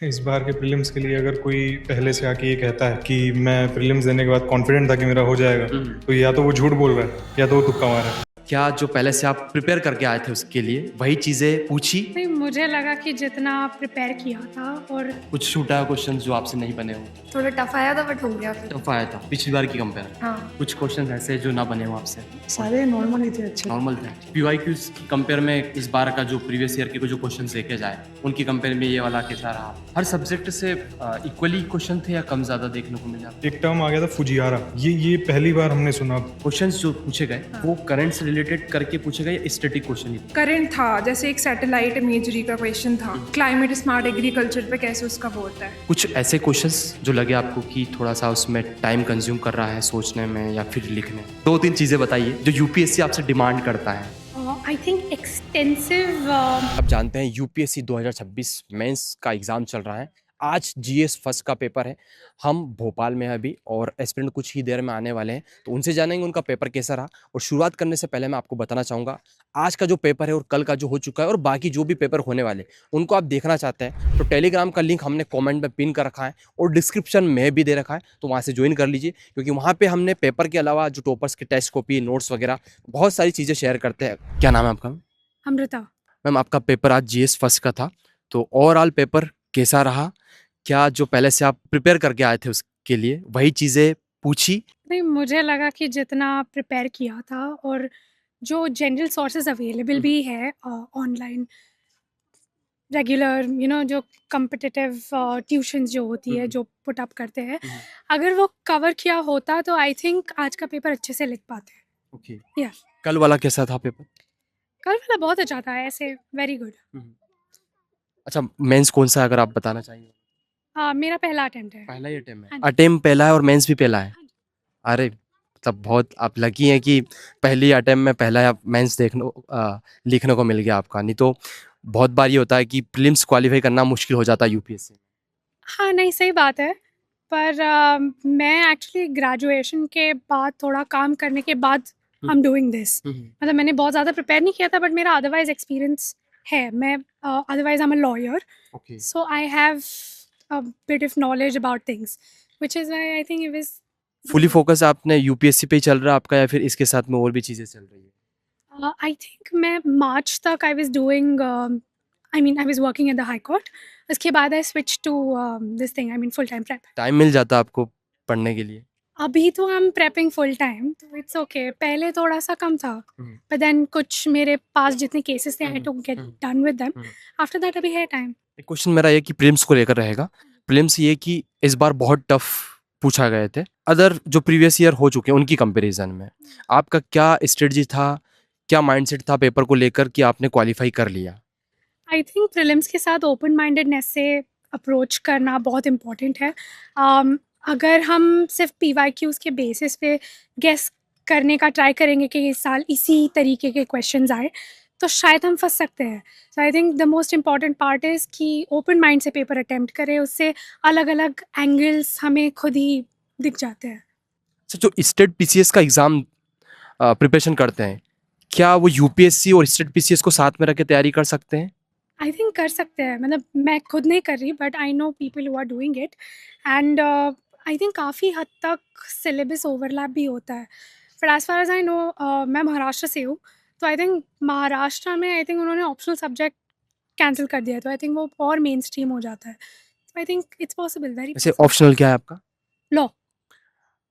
इस बार के प्रीलिम्स के लिए अगर कोई पहले से आके ये कहता है कि मैं प्रीलिम्स देने के बाद कॉन्फिडेंट था कि मेरा हो जाएगा, तो या तो वो झूठ बोल रहा है या तो वो तुक्का मार रहा है। क्या जो पहले से आप प्रिपेयर करके आए थे उसके लिए वही चीजें पूछी? नहीं, मुझे लगा कि जितना प्रिपेयर किया था और कुछ छूटा क्वेश्चन जो आपसे नहीं बने हो? थोड़ा टफ आया था बट हो गया फिर। टफ आया था पिछली बार की कंपेयर? हाँ, कुछ क्वेश्चन ऐसे जो ना बने हो आपसे? सारे नॉर्मल ही थे, अच्छे। नॉर्मल थे। पीवाईक्यूज की कंपेयर में इस बार का जो प्रीवियस ईयर के जो क्वेश्चन देखे जाए उनकी कंपेयर में ये वाला कैसा रहा? हर सब्जेक्ट से इक्वली क्वेश्चन थे या कम ज्यादा देखने को मिला? एक टर्म आ गया था फुजियारा, ये पहली बार हमने सुना। क्वेश्चंस जो पूछे गए वो करंट से रिलेटेड करके पूछे गए या स्टैटिक क्वेश्चन ही थे? करंट था, जैसे एक सैटेलाइट इमेजरी का क्वेश्चन था, क्लाइमेट स्मार्ट एग्रीकल्चर पे कैसे उसका वो होता है। कुछ ऐसे क्वेश्चंस जो लगे आपको कि थोड़ा सा उसमें टाइम कंज्यूम कर रहा है सोचने में या फिर लिखने में? दो तीन चीजें बताइए जो यूपीएससी आपसे डिमांड करता है। आई थिंक एक्सटेंसिव आप जानते हैं यूपीएससी 2026 मेंस का एग्जाम चल रहा है। आज जीएस फर्स्ट का पेपर है। हम भोपाल में हैं अभी और एस्पिरेंट कुछ ही देर में आने वाले हैं, तो उनसे जानेंगे उनका पेपर कैसा रहा। और शुरुआत करने से पहले मैं आपको बताना चाहूँगा आज का जो पेपर है और कल का जो हो चुका है और बाकी जो भी पेपर होने वाले उनको आप देखना चाहते हैं तो टेलीग्राम का लिंक हमने कॉमेंट में पिन कर रखा है और डिस्क्रिप्शन में भी दे रखा है, तो वहाँ से ज्वाइन कर लीजिए क्योंकि वहाँ पर हमने पेपर के अलावा जो टॉपर्स के टेस्ट कॉपी नोट्स वगैरह बहुत सारी चीज़ें शेयर करते हैं। क्या नाम है आपका? अमृता। मैम आपका पेपर आज जीएस फर्स्ट का था, तो ओवरऑल पेपर कैसा रहा? क्या जो पहले से आप प्रिपेयर करके आए थे उसके लिए वही चीज़ें पूछी? नहीं, मुझे लगा कि जितना प्रिपेयर किया था और जो जनरल सोर्सेज अवेलेबल भी है ऑनलाइन, रेगुलर जो कम्पिटिटिव ट्यूशंस जो होती है जो पुट अप करते हैं, अगर वो कवर किया होता तो आई थिंक आज का पेपर अच्छे से लिख पाते। ओके। या कल वाला कैसा था पेपर? कल वाला बहुत अच्छा था, ऐसे वेरी गुड। अच्छा, मेंस कौन सा है अगर आप बताना चाहिए? मेरा पहला अटेम्प्ट है। पहला ही अटेम्प्ट हाँ है? जी। अटेम्प्ट पहला है और मेंस भी पहला है? हाँ जी। अरे मतलब बहुत आप लकी हैं कि पहली अटेम्प्ट में पहला मेंस लिखने को मिल गया आपका, नहीं तो बहुत बार ये होता है कि प्रीलिम्स क्वालिफाई करना मुश्किल हो जाता है यूपीएससी में। हाँ, नहीं सही बात है, पर मैं एक्चुअली ग्रेजुएशन के बाद थोड़ा काम करने के बाद आई एम डूइंग दिस। मतलब मैंने बहुत ज़्यादा प्रिपेयर नहीं किया था बट मेरा अदरवाइज एक्सपीरियंस है। मैं otherwise I am a lawyer, okay. So I have a bit of knowledge about things which is why I think it was fully focus आपने यूपीएससी पे ही चल रहा है आपका या फिर इसके साथ में और भी चीज़ें चल रही है? आई थिंक मैं मार्च तक I was doing I was working at the high court. उसके बाद I switch to this thing, full time prep. Time मिल जाता आपको पढ़ने के लिए? अभी तो I am prepping full time, तो इट्स ओके। पहले थोड़ा-सा कम था, बट देन कुछ मेरे पास जितने केसेस थे I to get done with them. After that अभी है टाइम। एक क्वेश्चन मेरा ये कि प्रीलिम्स को लेकर रहेगा। प्रीलिम्स ये कि इस बार बहुत टफ पूछा गए थे अदर जो प्रीवियस ईयर हो चुके हैं उनकी कंपैरिजन में। आपका क्या स्ट्रेटजी था, क्या माइंडसेट था पेपर को लेकर कि आपने क्वालिफाई कर लिया? आई थिंक प्रीलिम्स के साथ ओपन माइंडेडनेस से अप्रोच करना बहुत इम्पोर्टेंट है। अगर हम सिर्फ पीवाईक्यूज़ के बेसिस पे गेस करने का ट्राई करेंगे कि इस साल इसी तरीके के क्वेश्चंस आए तो शायद हम फंस सकते हैं। So I think the most important part is कि ओपन माइंड से पेपर अटेम्प्ट करें, उससे अलग अलग एंगल्स हमें खुद ही दिख जाते हैं। अच्छा, जो स्टेट पीसीएस का एग्ज़ाम प्रिपरेशन करते हैं, क्या वो यूपीएससी और स्टेट पीसीएस को साथ में रख के तैयारी कर सकते हैं? आई थिंक कर सकते हैं, मतलब मैं खुद नहीं कर रही but I know people who are doing it and I think काफ़ी हद तक सिलेबस ओवरलैप भी होता है। But as far as I know, मैं महाराष्ट्र से हूँ, तो आई थिंक महाराष्ट्र में आई थिंक उन्होंने ऑप्शनल सब्जेक्ट कैंसिल कर दिया है, तो आई थिंक वो और मेन स्ट्रीम हो जाता है। तो I think it's possible, very वैसे ऑप्शनल क्या है आपका? लॉ।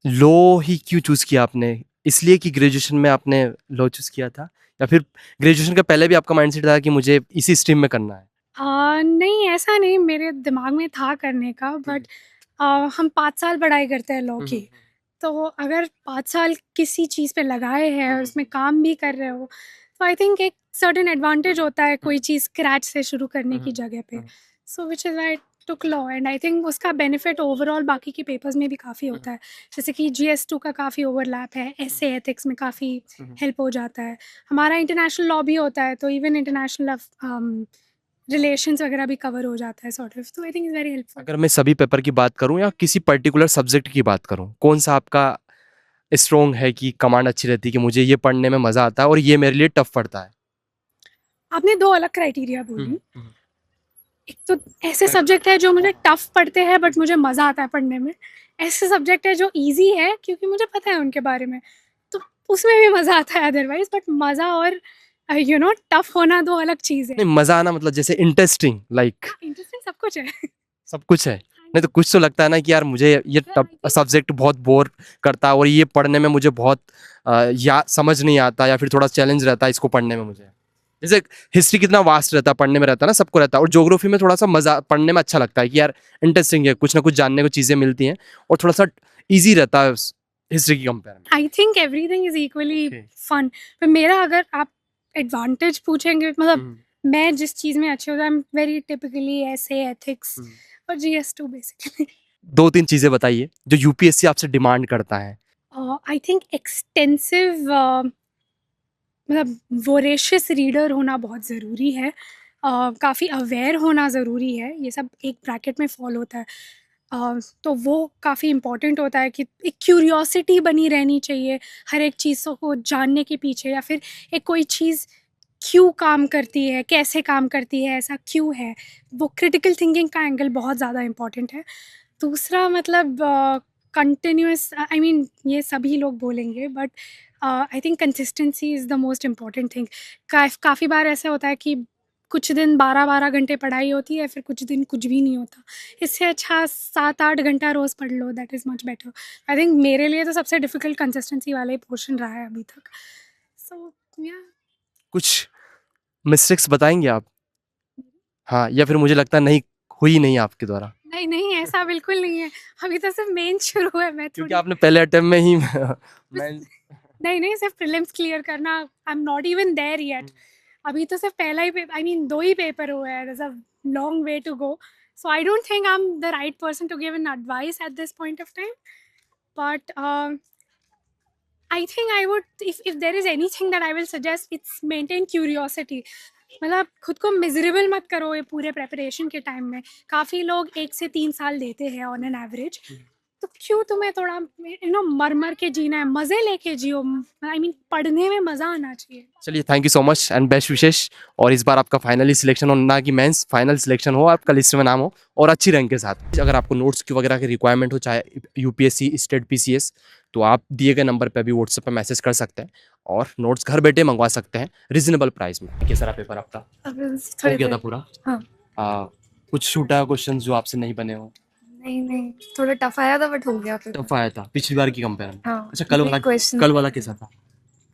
लॉ ही क्यों चूज़ किया आपने? इसलिए कि ग्रेजुएशन में आपने लॉ चूज़ किया था या फिर ग्रेजुएशन के पहले भी आपका माइंडसेट था कि मुझे इसी स्ट्रीम में करना है? नहीं, ऐसा नहीं, मेरे दिमाग में था करने का, बट हम 5 साल पढ़ाई करते हैं लॉ की, तो अगर 5 साल किसी चीज़ पे लगाए हैं और उसमें काम भी कर रहे हो, तो आई थिंक एक सर्टेन एडवांटेज होता है कोई चीज़ स्क्रैच से शुरू करने की जगह पे। So which is I took law and I think उसका बेनिफिट ओवरऑल बाकी के पेपर्स में भी काफ़ी होता है। जैसे कि जीएस2 का काफ़ी ओवरलैप है, एसए एथिक्स में काफ़ी हेल्प हो जाता है। हमारा इंटरनेशनल लॉ भी होता है, तो इवन इंटरनेशनल रिलेशंस वगैरह भी कवर हो जाता है सॉर्ट ऑफ, तो I think is very helpful. अगर मैं सभी पेपर की बात करूँ या किसी पर्टिकुलर सब्जेक्ट की बात करूँ, कौन-सा आपका स्ट्रॉन्ग है कि कमांड अच्छी रहती है कि मुझे ये पढ़ने में मज़ा आता है और ये मेरे लिए टफ पड़ता है? आपने 2 अलग क्राइटेरिया बोली। एक तो ऐसे सब्जेक्ट है जो मुझे टफ पढ़ते हैं बट मुझे मज़ा आता है पढ़ने में, ऐसे सब्जेक्ट है जो इजी है क्योंकि मुझे पता है उनके बारे में, तो उसमें भी मज़ा आता है अदरवाइज। बट मज़ा और टफ होना दो अलग चीज़ है। नहीं, मजा आना मतलब जैसे इंटरेस्टिंग, लाइक इंटरेस्टिंग सब कुछ है। सब कुछ है। नहीं तो कुछ तो लगता है ना कि यार मुझे ये सब्जेक्ट बहुत बोर करता है और ये पढ़ने में मुझे बहुत या समझ नहीं आता या फिर थोड़ा चैलेंज रहता है इसको पढ़ने में मुझे। जैसे हिस्ट्री कितना वास्ट रहता है, पढ़ने में रहता है ना, सबको रहता है, और ज्योग्राफी में थोड़ा सा मजा पढ़ने में अच्छा लगता है कि यार इंटरेस्टिंग है, कुछ ना कुछ जानने को चीज़ें मिलती हैं और थोड़ा सा ईजी रहता है हिस्ट्री की कंपेयर में। I think everything is equally Okay. Fun. पर मेरा अगर आप एडवांटेज पूछेंगे, मतलब मैं जिस चीज़ में अच्छी होता है, आई एम वेरी टिपिकली ऐसे एथिक्स और जीएस2 बेसिकली। 2-3 चीज़ें बताइए जो यूपीएससी आपसे डिमांड करता है। आई थिंक एक्सटेंसिव, मतलब वोरेशियस रीडर होना बहुत ज़रूरी है, काफ़ी अवेयर होना ज़रूरी है, ये सब एक ब्रैकेट में फॉल होता है। तो वो काफ़ी इम्पॉर्टेंट होता है कि एक क्यूरियोसिटी बनी रहनी चाहिए हर एक चीज़ों को जानने के पीछे, या फिर एक कोई चीज़ क्यों काम करती है, कैसे काम करती है, ऐसा क्यों है, वो क्रिटिकल थिंकिंग का एंगल बहुत ज़्यादा इम्पॉर्टेंट है। दूसरा मतलब कंटिन्यूअस, आई मीन ये सभी लोग बोलेंगे but I think consistency is the most important thing. काफ़ी बार ऐसा होता है कि कुछ दिन 12-12 घंटे पढ़ाई होती है, फिर कुछ दिन कुछ भी नहीं होता। इससे अच्छा 7-8 घंटा रोज़ पढ़ लो, that is much better. I think मेरे लिए तो सबसे डिफ़िकल्ट कंसिस्टेंसी वाला ही पोर्शन रहा है अभी तक। सो या कुछ मिस्टेक्स बताएँगे आप? हाँ, या फिर मुझे लगता है नहीं, हुई नहीं आपके द्वारा? नहीं, नहीं ऐसा बिल्कुल नहीं है। अभी तो सिर्फ मेन शुरू है, मैं क्योंकि थोड़ी आपने पहले अटेम्प्ट में ही मैं नहीं, नहीं सिर्फ प्रीलिम्स क्लियर करना, I am not even there yet. अभी तो सिर्फ पहला ही आई मीन 2 ही पेपर हुए हैं, there is a long way to go. So I don't think I am the right person to give an advice at this point of time. But I think I would, if there is anything that I will suggest, it's maintain curiosity. मतलब खुद को miserable मत करो ये पूरे preparation के time में। काफ़ी लोग 1 से 3 साल देते हैं ऑन एन एवरेज, तो क्यों तुम्हें थोड़ा मर मर के जीना है, मज़े लेके जियो। आई मीन पढ़ने में मज़ा आना चाहिए। चलिए, thank you so much and best wishes. और इस बार आपका फाइनली सिलेक्शन हो, ना कि मेंस, फाइनल सिलेक्शन हो, आपका लिस्ट में नाम हो और अच्छी रैंक के साथ। अगर आपको नोट्स की वगैरह की रिक्वायरमेंट हो, चाहे यूपीएससी, स्टेट, पीसीएस, तो आप दिए गए नंबर पे अभी व्हाट्सएप पे मैसेज कर सकते हैं और नोट्स घर बैठे मंगवा सकते हैं रीजनेबल प्राइस में। कैसा रहा पेपर आपका? हो गया था पूरा? हाँ। कुछ छूटा क्वेश्चन जो आपसे नहीं बने हो? नहीं थोड़ा टफ आया था बट हो गया फिर। टफ आया था पिछली बार की कंपेयर में? हाँ, अच्छा, कल वाला कैसा था?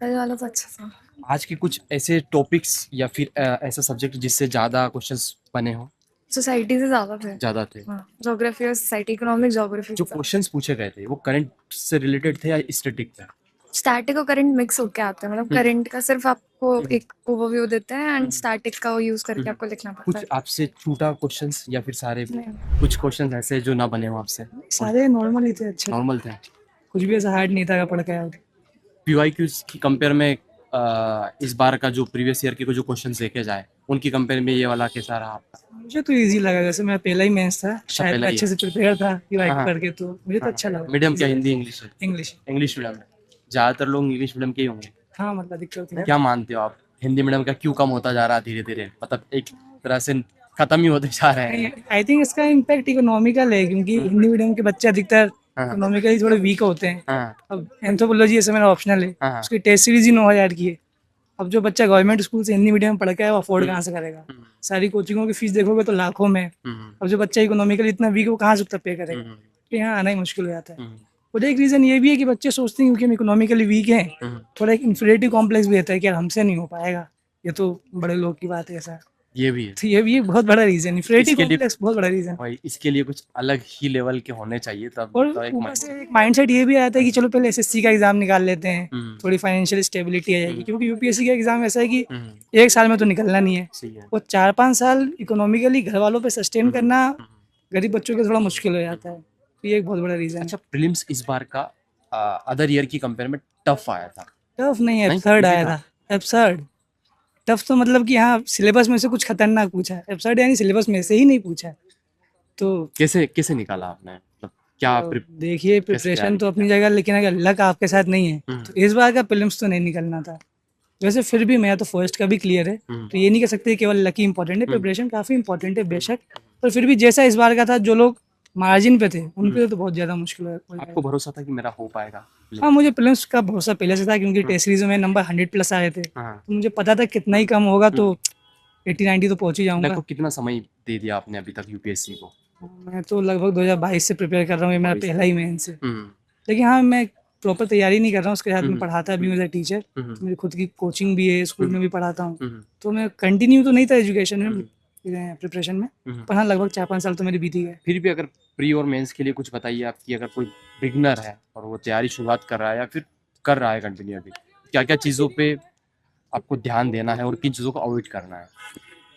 कल वाला तो अच्छा था। आज के कुछ ऐसे टॉपिक्स या फिर ऐसा सब्जेक्ट जिससे ज़्यादा क्वेश्चंस बने हो? सोसाइटी से ज़्यादा थे। ज़्यादा थे। हाँ, ज्योग्राफी और सोसाइटी, इकोनॉमिक ज्योग्राफी। जो क्वेश्चंस पूछे गए थे वो करंट से रिलेटेड थे या स्टैटिक थे? स्टैटिक और करंट मिक्स होके आते हैं, मतलब करंट का सिर्फ आपको एक ओवरव्यू देते हैं एंड स्टैटिक का वो यूज करके आपको लिखना पड़ता कुछ है। आपसे छूटा क्वेश्चंस या फिर सारे? नहीं। कुछ क्वेश्चंस ऐसे जो ना बने हो आपसे? सारे नॉर्मल ही थे, अच्छे। नॉर्मल थे। कुछ भी ऐसा हार्ड नहीं था पढ़ के आया। पीवाईक्यूज की कंपेयर में इस बार का जो प्रीवियस ईयर के जो क्वेश्चंस देखे जाए उनकी कंपेयर में ये वाला कैसा रहा आपका? मुझे तो इजी लगा, जैसे मेरा पहला ही मेंस था, शायद पहला मैं ही अच्छे से प्रिपेयर था पीवाई हाँ। पढ़ के, तो मुझे तो अच्छा लगा। मीडियम क्या, Hindi English? English. English medium में ज़्यादातर लोग इंग्लिश मीडियम के ही होंगे। हाँ, मतलब दिक्कत नहीं। क्या मानते हो आप, हिंदी मीडियम का क्यों कम होता जा रहा है धीरे धीरे, मतलब एक तरह से खत्म ही होते जा रहे हैं? आई थिंक इसका इम्पैक्ट इकोनॉमिकल है, क्योंकि हिंदी मीडियम के बच्चे अधिकतर हाँ। इकोनॉमिकली थोड़े वीक होते हैं। हाँ अब एंथ्रोपोलॉजी ऐसे मेरा ऑप्शनल है, हाँ। उसकी टेस्ट सीरीज ही 9,000 की है। अब जो बच्चा गवर्नमेंट स्कूल से हिंदी मीडियम पढ़ के है वो अफोर्ड कहाँ से करेगा? सारी कोचिंगों की फीस देखोगे तो लाखों में। अब जो बच्चा इकोनॉमिकली इतना वीक है वो कहाँ से उतना पे करेगा? तो यहाँ आना ही मुश्किल हो जाता है। और एक रीज़न ये भी है कि बच्चे सोचते हैं क्योंकि हम इकोनॉमिकली वीक हैं, थोड़ा एक इन्फीरियरिटी कॉम्प्लेक्स भी रहता है कि यार हमसे नहीं हो पाएगा, ये तो बड़े लोग की बात है ऐसा। ये भी है। तो ये भी एक बहुत बड़ा रीज़न, इन्फीरियरिटी इसके लिए- कॉम्प्लेक्स बहुत बड़ा रीज़न। भाई इसके लिए कुछ अलग ही लेवल के होने चाहिए तब और तो एक ऊपर से एक माइंडसेट ये भी आता है कि चलो पहले एसएससी का एग्जाम निकाल लेते हैं, हम्म। थोड़ी फाइनेंशियल स्टेबिलिटी आ जाएगी, क्योंकि यूपीएससी का एग्जाम ऐसा है कि हम्म, 1 साल में तो निकलना नहीं है, सही है। वो 4-5 साल इकोनॉमिकली घर वालों पे सस्टेन करना गरीब बच्चों के थोड़ा मुश्किल हो जाता है। तो ये एक बहुत बड़ा रीज़न है। अच्छा, प्रीलिम्स इस बार का अदर ईयर की कंपेयर में टफ आया था? टफ नहीं, नहीं, एब्सर्ड easy आया था। था, एब्सर्ड। टफ तो मतलब कि हाँ सिलेबस में से कुछ खतरनाक पूछा है, एब्सर्ड यानी सिलेबस में से ही नहीं पूछा है। तो कैसे कैसे निकाला आपने, मतलब क्या देखिए प्रिपरेशन तो अपनी जगह, लेकिन अगर लक आपके साथ नहीं है तो इस बार का प्रीलिम्स तो नहीं निकलना था। वैसे फिर भी मेरा तो फर्स्ट का भी क्लियर है, तो ये नहीं कह सकते केवल लकी इंपॉर्टेंट है, हम्म। प्रिपरेशन काफ़ी इंपॉर्टेंट है बेशक, पर फिर भी जैसा इस बार का था, जो लोग मार्जिन पे थे उन पे तो बहुत ज़्यादा मुश्किल हो आपको जाएगा। भरोसा था कि मेरा हो पाएगा? हाँ, मुझे प्रीलिम्स का भरोसा पहले से था, क्योंकि टेस्ट सीरीज में नंबर 100+ आए थे, हाँ। तो मुझे पता था कितना ही कम होगा तो 80-90 तो पहुंच ही जाऊंगा। लगभग कितना समय दे दिया आपने अभी तक यूपीएससी को? मैं तो लगभग 2022 से प्रिपेयर कर रहा हूँ, ये मेरा 22 पहला ही मेन से। हम्म, लेकिन हाँ, मैं प्रॉपर तैयारी नहीं कर रहा हूँ, उसके साथ में हम्म, पढ़ाता भी हूँ एज अ टीचर, हम्म, मेरी खुद की कोचिंग भी है, स्कूल में भी पढ़ाता हूँ, हम्म, तो मैं कंटिन्यू तो नहीं था एजुकेशन में, प्रिपरेशन में, हम्म। पर हाँ लगभग 4-5 साल तो मेरे बीत ही गए। फिर भी अगर प्री और मेंस के लिए कुछ बताइए आपकी, अगर कोई बिगनर है और वो तैयारी शुरुआत कर रहा है या फिर कर रहा है कंटिन्यू अभी, क्या क्या चीज़ों पे आपको ध्यान देना है और किन चीज़ों को अवॉइड करना है?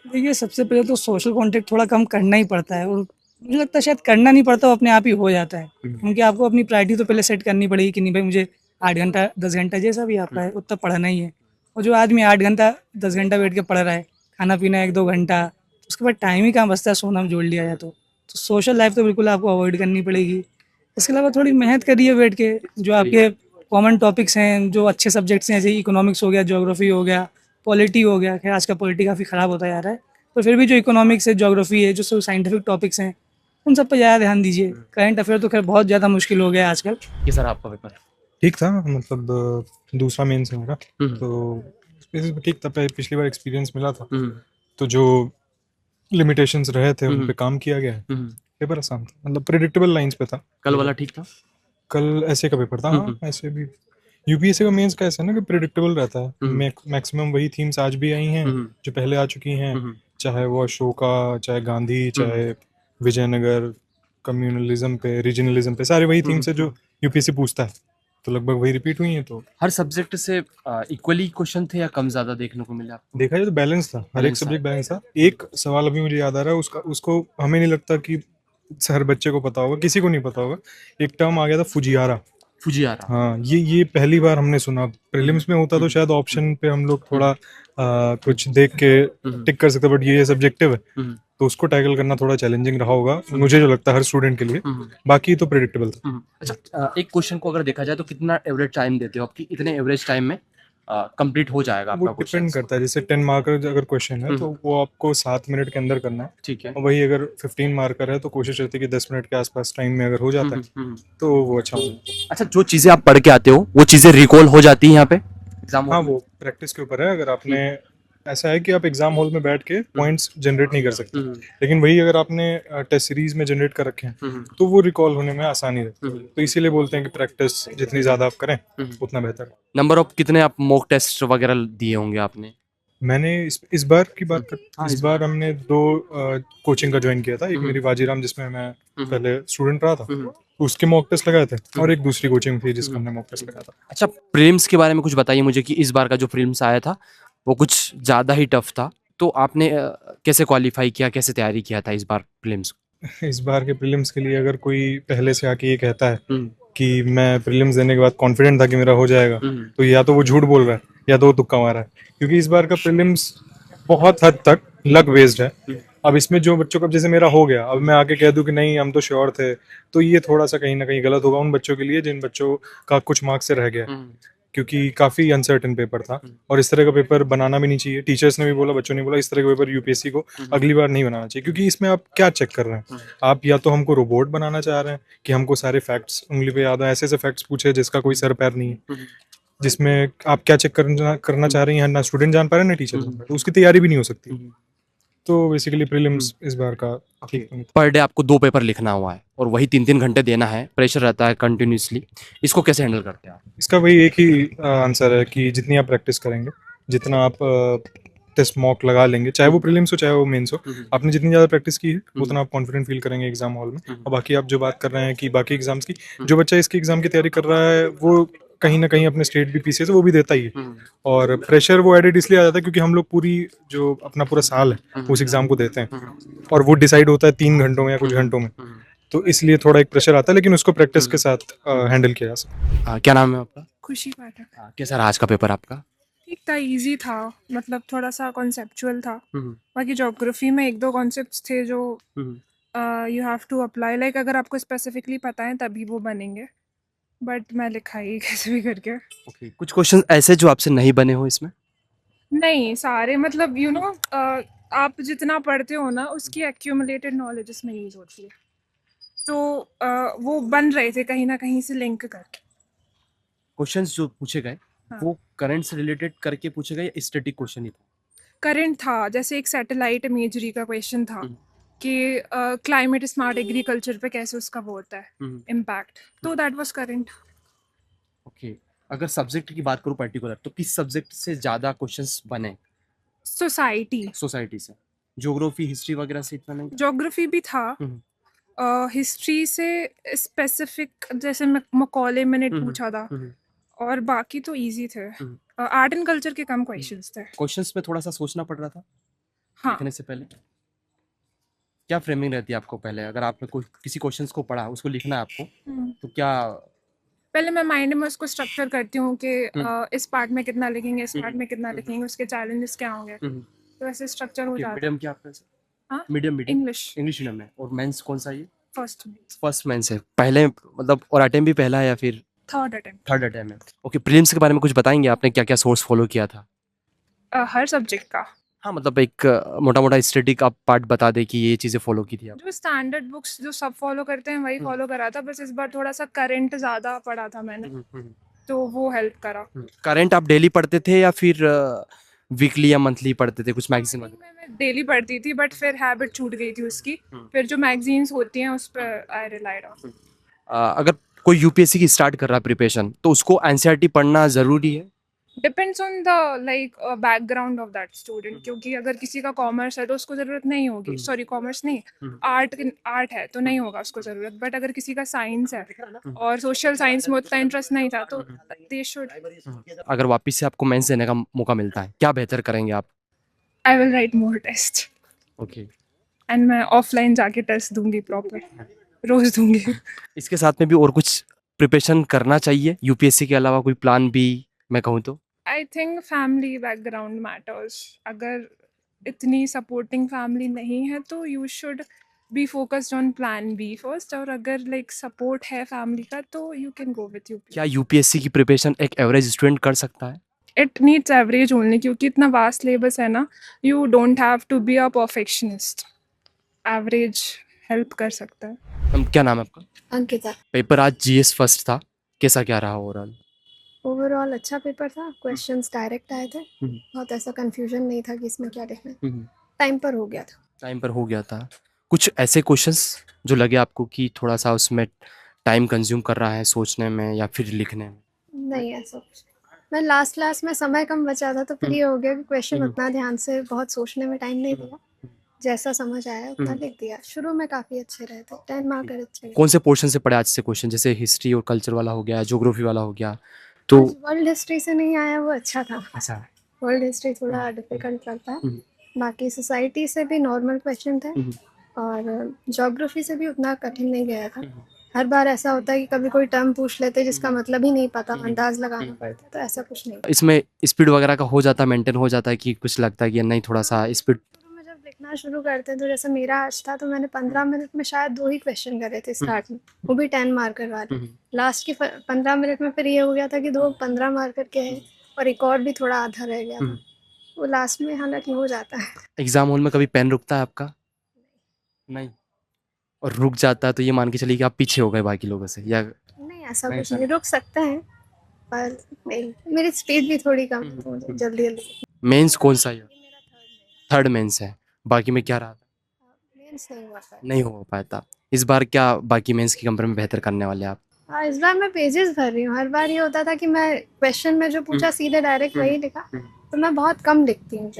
देखिए, सबसे पहले तो सोशल कॉन्टेक्ट थोड़ा कम करना ही पड़ता है, और मुझे लगता है शायद करना नहीं पड़ता, वो अपने आप ही हो जाता है, क्योंकि आपको अपनी प्रायोरिटी तो पहले सेट करनी पड़ेगी कि नहीं भाई, मुझे 8 घंटा 10 घंटा जैसा भी आपका है उतना पढ़ना ही है। और जो आदमी 8 घंटा 10 घंटा बैठ के पढ़ रहा है, खाना पीना 1-2 घंटा, उसके बाद टाइम ही कहाँ बचता है, सोना में जोड़ लिया जाए तो सोशल लाइफ तो बिल्कुल आपको अवॉइड करनी पड़ेगी। इसके अलावा थोड़ी मेहनत करिए बैठ के, जो आपके कॉमन टॉपिक्स हैं, जो अच्छे सब्जेक्ट्स हैं, जैसे इकोनॉमिक्स हो गया, ज्योग्राफी हो गया, पॉलिटी हो गया, खैर आज का पॉलिटी काफ़ी ख़राब होता जा रहा है, तो फिर भी जो इकोनॉमिक्स है, ज्योग्राफी है, जो साइंटिफिक टॉपिक्स हैं, उन सब पे ज़्यादा ध्यान दीजिए। करंट अफेयर तो खैर बहुत ज़्यादा मुश्किल हो गया है आजकल। ये सर आपका पेपर? ठीक था, मतलब दूसरा मेन से मेरा, हम्म, तो उस बेसिस पे ठीक था। पिछली बार एक्सपीरियंस मिला था, हम्म, तो जो लिमिटेशंस रहे थे उन हम्म, पे काम किया गया है। हम्म। पेपर आसान था, मतलब प्रिडिक्टेबल लाइंस पे था। कल वाला ठीक था? कल ऐसे का पेपर था, हाँ हम्म, ऐसे भी यूपीएससी का मेंस का ऐसा है ना कि प्रिडिक्टेबल रहता है। हम्म, मैक्सिमम वही थीम्स आज भी आई हैं हम्म, जो पहले आ चुकी हैं, हम्म, चाहे वो अशोका, चाहे गांधी, चाहे विजयनगर, कम्युनलिज्म पे, रीजनलिज्म पे, सारे वही थीम्स है जो यूपीएससी पूछता है, तो लगभग वही रिपीट हुई हैं। तो हर सब्जेक्ट से इक्वली क्वेश्चन थे या कम ज्यादा देखने को मिले आपको? देखा जाए तो बैलेंस था, हर एक Balance था। सब्जेक्ट बैलेंस था। एक सवाल अभी मुझे याद आ रहा है, उसका उसको हमें नहीं लगता कि हर बच्चे को पता होगा, किसी को नहीं पता होगा। एक टर्म आ गया था फुजियारा। फुजियारा। हाँ, ये पहली बार हमने सुना। प्रीलिम्स में होता तो शायद ऑप्शन पे हम लोग थोड़ा कुछ देख के टिक कर सकते, बट ये सब्जेक्टिव है, तो उसको टैकल करना थोड़ा चैलेंजिंग रहा होगा, मुझे जो लगता है हर स्टूडेंट के लिए। बाकी तो प्रिडिक्टेबल था। अच्छा, एक क्वेश्चन को अगर देखा जाए तो कितना एवरेज टाइम देते हो आपकी, इतने एवरेज टाइम में कंप्लीट हो जाएगा वो आपका क्वेश्चन? डिपेंड करता है, जैसे 10 मार्कर अगर क्वेश्चन है तो वो आपको 7 मिनट के अंदर करना है, ठीक है। और वही अगर 15 मार्कर है तो कोशिश रहती है कि 10 मिनट के आसपास टाइम में अगर हो जाता है तो वो अच्छा होगा। अच्छा, जो चीजें आप पढ़ के आते हो वो चीजें रिकॉल हो जाती हैं यहाँ पे एग्जाम हाँ, वो प्रैक्टिस के ऊपर है। अगर आपने ऐसा है कि आप एग्जाम हॉल में बैठ के पॉइंट्स जनरेट नहीं कर सकते, लेकिन वही अगर आपने टेस्ट सीरीज में जनरेट कर रखे हैं तो वो रिकॉल होने में आसानी रहती है। तो इसीलिए बोलते हैं कि प्रैक्टिस जितनी ज्यादा आप करें उतना बेहतर है। नंबर ऑफ कितने आप मॉक टेस्ट वगैरह दिए होंगे आपने? मैंने इस बार की बात कर, इस बार हमने 2 कोचिंग का ज्वाइन किया था। एक मेरी वाजीराम, जिसमें मैं पहले स्टूडेंट रहा था, उसके मॉक टेस्ट लगाए थे, और एक दूसरी कोचिंग थी जिसका हमने मॉक टेस्ट लगाया था। अच्छा, प्रीलिम्स के बारे में कुछ बताइए मुझे कि इस बार का जो प्रीलिम्स आया था वो कुछ ज़्यादा ही टफ था, तो आपने कैसे क्वालिफाई किया, कैसे तैयारी किया था इस बार प्रीलिम्स? इस बार के प्रीलिम्स के लिए अगर कोई पहले से आके ये कहता है कि मैं प्रीलिम्स देने के बाद कॉन्फिडेंट था कि मेरा हो जाएगा, तो या तो वो झूठ बोल रहा है या तो वो तुक्का मारा है, क्योंकि इस बार का प्रीलिम्स बहुत हद तक लक बेस्ड है। अब इसमें जो बच्चों का, जैसे मेरा हो गया, अब मैं आके कह दूं कि नहीं हम तो श्योर थे, तो ये थोड़ा सा कहीं ना कहीं गलत होगा उन बच्चों के लिए जिन बच्चों का कुछ मार्क्स से रह गया, क्योंकि काफी अनसर्टेन पेपर था, और इस तरह का पेपर बनाना भी नहीं चाहिए। टीचर्स ने भी बोला, बच्चों ने बोला, इस तरह का पेपर यूपीएससी को अगली बार नहीं बनाना चाहिए, क्योंकि इसमें आप क्या चेक कर रहे हैं? आप या तो हमको रोबोट बनाना चाह रहे हैं कि हमको सारे फैक्ट्स उंगली पे याद है, ऐसे ऐसे फैक्ट्स पूछे जिसका कोई सर पैर नहीं है, जिसमें आप क्या चेक करना चाह रही हैं, ना स्टूडेंट जान पा रहे हैं ना टीचर जान पा रहे हैं, तो उसकी तैयारी भी नहीं हो सकती। तो बेसिकली प्रीलिम्स इस बार का ठीक नहीं था। पर डे आपको 2 पेपर लिखना हुआ है और वही 3-3 घंटे देना है, प्रेशर रहता है कंटिन्यूसली, इसको कैसे हैंडल करते हैं आप? इसका वही एक ही आंसर है कि जितनी आप प्रैक्टिस करेंगे, जितना आप टेस्ट मॉक लगा लेंगे, चाहे वो प्रीलिम्स हो चाहे वो मेंस हो, आपने जितनी ज़्यादा प्रैक्टिस की है उतना आप कॉन्फिडेंट फील करेंगे एग्जाम हॉल में। और बाकी आप जो बात कर रहे हैं कि बाकी एग्जाम्स की, जो बच्चा इसकी एग्जाम की तैयारी कर रहा है वो कहीं ना कहीं अपने स्टेट बीपी से तो वो भी देता ही है, और प्रेशर वो एडेड इसलिए आ जाता है क्योंकि हम लोग जो अपना पूरा साल है उस एग्जाम को देते हैं, और वो डिसाइड होता है 3 घंटों में या कुछ घंटों में, तो इसलिए थोड़ा एक प्रेशर आता है, लेकिन उसको प्रैक्टिस के साथ हैंडल किया जा सकता है। क्या नाम है आपका? खुशी पाठक। कैसा रहा आज का पेपर आपका? ठीक था, इजी था, मतलब थोड़ा सा कॉन्सेप्चुअल था। बाकी ज्योग्राफी में 1-2 कॉन्सेप्ट्स थे जो you have to apply, like अगर आपको स्पेसिफिकली पता है तभी वो बनेंगे, बट मैं लिखा ही कैसे भी करके। ओके, कुछ क्वेश्चन ऐसे जो आपसे नहीं बने हो इसमें? नहीं सारे मतलब आप जितना पढ़ते हो ना उसकी एक्यूमुलेटेड नॉलेज इसमें यूज होती है, तो वो बन रहे थे कहीं ना कहीं से लिंक करके। क्वेश्चंस जो पूछे गए हाँ। वो करंट से रिलेटेड करके पूछे गए या स्टैटिक क्वेश्चन ही था? करंट था, जैसे एक सैटेलाइट इमेजरी का क्वेश्चन था हम्म। कि क्लाइमेट स्मार्ट एग्रीकल्चर पे कैसे उसका वो होता है इम्पैक्ट, तो दैट वाज करंट। ओके, अगर सब्जेक्ट की बात करूँ पर्टिकुलर, तो किस सब्जेक्ट से ज़्यादा क्वेश्चंस बने? सोसाइटी, सोसाइटी से। ज्योग्राफी हिस्ट्री वगैरह से इतना नहीं? ज्योग्राफी भी था, हिस्ट्री से स्पेसिफिक जैसे मकौले मैंने पूछा था, और बाकी तो इजी थे। आर्ट एंड कल्चर के कम क्वेश्चंस थे। क्वेश्चंस में थोड़ा सा सोचना पड़ रहा था हाँ, लिखने से पहले? क्या फ्रेमिंग रहती है आपको पहले, अगर आपने कोई किसी क्वेश्चंस को पढ़ा उसको लिखना है आपको, तो क्या? पहले मैं माइंड में उसको स्ट्रक्चर करती हूँ कि हम्म। इस पार्ट में कितना लिखेंगे, इस पार्ट हम्म। में कितना हम्म। लिखेंगे, उसके चैलेंजेस क्या होंगे, तो ऐसे स्ट्रक्चर हो जाता है। मीडियम क्या आपका? हाँ, medium medium English English medium है। और मेंस कौन सा ये? फर्स्ट फर्स्ट मेंस है पहले, मतलब और अटेम्प्ट भी पहला है या फिर थर्ड अटेम्प्ट। थर्ड अटेम्प्ट है? ओके, प्रीलिम्स के बारे में कुछ बताएंगे, आपने क्या क्या सोर्स फॉलो किया था? हर सब्जेक्ट का हाँ, मतलब एक मोटा मोटा स्टैटिक आप पार्ट बता दे कि ये चीज़ें फॉलो की थी आप। जो स्टैंडर्ड बुक्स जो सब फॉलो करते हैं वही फॉलो करा था, बस इस बार थोड़ा सा करंट ज़्यादा पढ़ा था मैंने, तो वो हेल्प करा। करंट आप डेली पढ़ते थे या फिर वीकली या मंथली पढ़ते थे कुछ मैगजीन वगैरह? मैं डेली पढ़ती थी, बट फिर हैबिट छूट गई थी उसकी, फिर जो मैगजीन्स होती हैं उस पर आई रिलाइड ऑन। अगर कोई यूपीएससी की स्टार्ट कर रहा है प्रिपरेशन, तो उसको एनसीईआरटी पढ़ना ज़रूरी है? Depends on the background of that student, क्योंकि अगर किसी का कॉमर्स है तो उसको ज़रूरत नहीं होगी, सॉरी कॉमर्स नहीं, आर्ट है तो नहीं होगा उसको ज़रूरत, बट अगर किसी का साइंस है और सोशल साइंस में उतना इंटरेस्ट नहीं था तो दे शुड। अगर वापस से आपको मेंस देने का मौका मिलता है, क्या बेहतर करेंगे आप? I will write more test, okay. And मैं ऑफलाइन जाके टेस्ट दूंगी प्रॉपर, रोज दूंगी। इसके साथ में भी और कुछ प्रिपरेशन करना चाहिए यूपीएससी के अलावा, कोई प्लान बी मैं कहूँ तो? I think family background matters, अगर इतनी सपोर्टिंग फैमिली नहीं है तो you should be focused on plan B first, और अगर लाइक सपोर्ट है फैमिली का तो यू कैन गो विथ क्या यूपीएससी की प्रिपरेशन एक एवरेज स्टूडेंट कर सकता है? इट नीड्स एवरेज ओनली, क्योंकि इतना वास्ट सिलेबस है ना, you don't have to be a perfectionist, average help कर सकता है। क्या नाम है आपका? अंकिता। पेपर आज जीएस फर्स्ट था, कैसा क्या रहा ओवरऑल? ओवरऑल अच्छा पेपर था, क्वेश्चंस डायरेक्ट आए थे, हम्म। बहुत ऐसा कंफ्यूजन नहीं था कि इसमें क्या लिखना है, हम्म। टाइम पर हो गया था। टाइम पर हो गया था। कुछ ऐसे क्वेश्चंस जो लगे आपको कि थोड़ा सा उसमें टाइम कंज्यूम कर रहा है सोचने में या फिर लिखने में? नहीं ऐसा कुछ, मैं लास्ट में समय कम बचा था तो फिर ये हो गया कि क्वेश्चन उतना ध्यान से बहुत सोचने में टाइम नहीं दिया, जैसा समझ आया उतना लिख दिया। शुरू में काफ़ी अच्छे रहे थे, 10 मार्क अच्छे गए। कौन से पोर्शन से पढ़े आज से क्वेश्चन, जैसे हिस्ट्री और कल्चर वाला हो गया, ज्योग्राफी वाला हो गया? तो वर्ल्ड हिस्ट्री से नहीं आया वो अच्छा था, ऐसा वर्ल्ड हिस्ट्री थोड़ा डिफिकल्ट लगता है, बाकी सोसाइटी से भी नॉर्मल क्वेश्चन थे, और ज्योग्राफी से भी उतना कठिन नहीं गया था। हर बार ऐसा होता है कि कभी कोई टर्म पूछ लेते जिसका मतलब ही नहीं पता, अंदाज लगाना पड़ता है, तो ऐसा कुछ नहीं। इसमें स्पीड वगैरह का हो जाता है, मेंटेन हो जाता है कि कुछ लगता है कि नहीं थोड़ा सा स्पीड? शुरू में जब लिखना शुरू करते हैं तो जैसे मेरा आज था तो मैंने 15 मिनट में शायद 2 ही क्वेश्चन करे थे स्टार्ट में, वो भी 10 मार्कर वाले। लास्ट की 15 मिनट में फिर ये हो गया था कि 2 15 मार्कर के हैं और एक और भी थोड़ा आधा रह गया था, वो लास्ट में हालांकि हो जाता है। एग्जाम हॉल में कभी पेन रुकता है आपका? नहीं। और रुक जाता है तो ये मान के चलिए कि आप पीछे हो गए बाकी लोगों से, या? नहीं ऐसा कुछ नहीं, रुक सकते हैं पर नहीं, मेरी स्पीड भी थोड़ी कम है तो मुझे जल्दी जल्दी। मेंस कौन सा है? थर्ड मेंस है। बाकी में क्या रहा था? मेंस नहीं हुआ था। नहीं हो पाया था। इस बार क्या बाकी मेंस की कंपेयर में बेहतर करने वाले आप? हाँ, इस बार मैं पेजेस भर रही हूँ, हर बार ये होता था कि मैं क्वेश्चन में जो पूछा सीधे डायरेक्ट वही लिखा, तो मैं बहुत कम लिखती हूँ।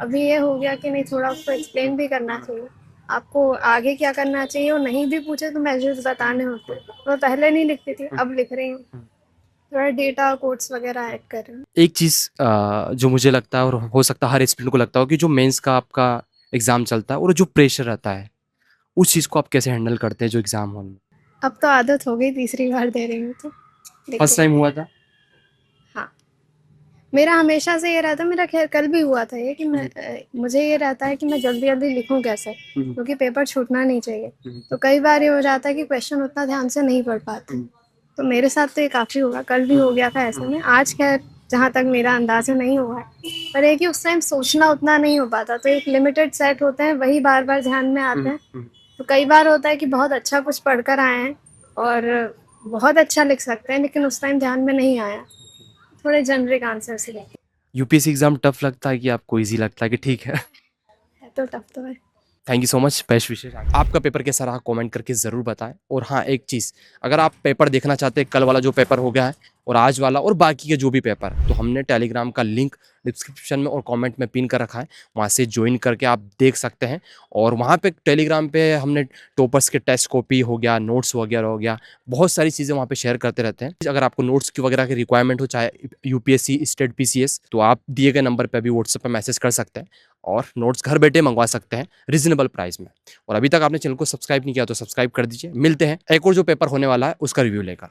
अभी ये हो गया कि नहीं, थोड़ा उसको एक्सप्लेन भी करना चाहिए, आपको आगे क्या करना चाहिए, और नहीं भी पूछे तो मेजर्स बताने होते हैं, मैं पहले नहीं लिखती थी, अब लिख रही हूँ, थोड़ा डेटा कोड्स वगैरह ऐड कर रही हूँ। एक चीज़ जो मुझे लगता है और हो सकता है हर स्टूडेंट को लगता हो कि जो मेंस का आपका एग्ज़ाम चलता है और जो प्रेशर रहता है, उस चीज़ को आप कैसे हैंडल करते हैं जो एग्ज़ाम हॉल में? अब तो आदत हो गई, तीसरी बार दे रही हूँ तो। फर्स्ट टाइम हुआ था? हाँ, मेरा हमेशा से ये रहता है, मेरा खैर कल भी हुआ था ये कि मैं मुझे ये रहता है कि मैं जल्दी जल्दी लिखूं कैसे, क्योंकि पेपर छूटना नहीं चाहिए। तो कई बार ये हो जाता है कि क्वेश्चन उतना ध्यान से नहीं पढ़ पाते, तो मेरे साथ तो ये काफ़ी होगा, कल भी हो गया था ऐसे में। आज खैर जहाँ तक मेरा अंदाज़ा नहीं हुआ है। पर एक कि उस टाइम सोचना उतना नहीं हो पाता, तो एक लिमिटेड सेट होते हैं, वही बार-बार ध्यान में आते हैं। तो कई बार होता है कि बहुत अच्छा कुछ पढ़ कर आए हैं और बहुत अच्छा लिख सकते हैं, लेकिन उस टाइम ध्यान में नहीं आया। थोड़े जेनरिक आंसर से लिखे। यूपीएससी एग्जाम टफ लगता है कि आपको इजी लगता है कि ठीक है? है तो टफ तो है। Thank you so much, best विशेष। आपका पेपर कैसा रहा कमेंट करके ज़रूर बताएं। और हाँ, एक चीज़, अगर आप पेपर देखना चाहते हैं, कल वाला जो पेपर हो गया है और आज वाला और बाकी के जो भी पेपर, तो हमने टेलीग्राम का लिंक डिस्क्रिप्शन में और कमेंट में पिन कर रखा है, वहाँ से ज्वाइन करके आप देख सकते हैं। और वहाँ पे टेलीग्राम पे हमने टॉपर्स के टेस्ट कॉपी हो गया, नोट्स वगैरह हो गया, बहुत सारी चीज़ें वहाँ पे शेयर करते रहते हैं। अगर आपको नोट्स की वगैरह की रिक्वायरमेंट हो, चाहे यूपीएससी, स्टेट, पीसीएस, तो आप दिए गए नंबर पर भी व्हाट्सएप पर मैसेज कर सकते हैं और नोट्स घर बैठे मंगवा सकते हैं रीजनेबल प्राइस में। और अभी तक आपने चैनल को सब्सक्राइब नहीं किया तो सब्सक्राइब कर दीजिए। मिलते हैं एक और जो पेपर होने वाला है उसका रिव्यू लेकर।